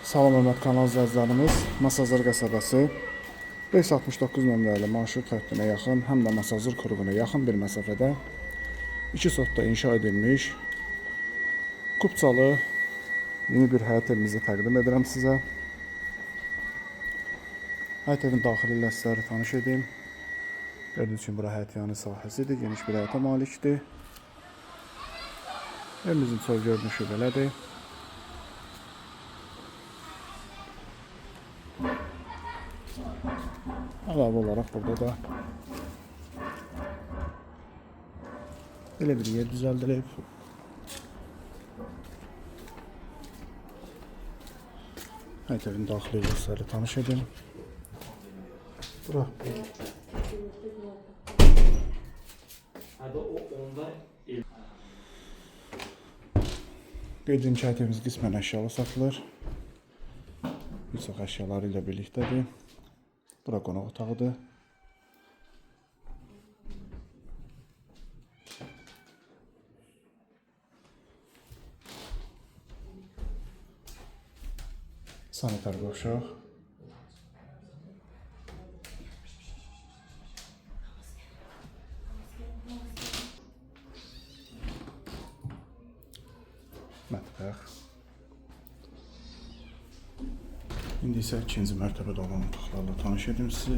Salam hörmətli kanal izləyicilərimiz, Masazır qəsəbəsi 569 nömrəli marşrut xəttinə yaxın, həm də Masazır kuruğuna yaxın bir məsafədə 2 sotda inşa edilmiş Kupçalı yeni bir həyət evimizi təqdim edirəm sizə. Həyət evin daxili ilə sizləri tanış edim. Gördüyünüz kimi bura həyətyanı sahəsidir, geniş bir həyətə malikdir. Evimizin çöl görünüşü belədir. Əlavə olaraq burada da belə bir yer düzəldilib. Həyət evin daxili ilə sizləri tanış edim. Bura qeydediyim ki, həyət evimiz qismən əşyalı satılır. Bir çox əşyaları ilə birlikdədir. Bura qonaq otağıdır. Sanitar qovşaq. Mətbəx. İndi isə ikinci mərtəbədə olan otaqlarla tanış edim sizi.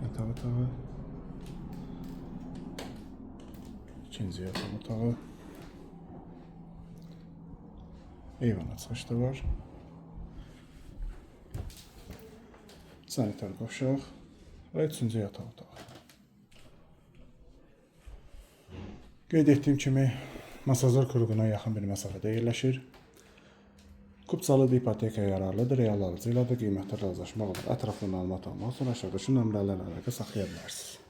Yataq otağı. İkinci yataq otağı. Eyvana çıxışı var. Sanitar qovşaq və üçüncü yataq otağı. Qeyd etdiyim kimi, Masazır kuruğuna yaxın bir məsafədə yerləşir. Kupçalı ipotekaya yararlıdır, real alıcı ilə də qiymətdə razılaşmaq olur. Ətraflı məlumat almaq üçün aşağıdakı nömrələrlə əlaqə saxlaya bilərsiniz.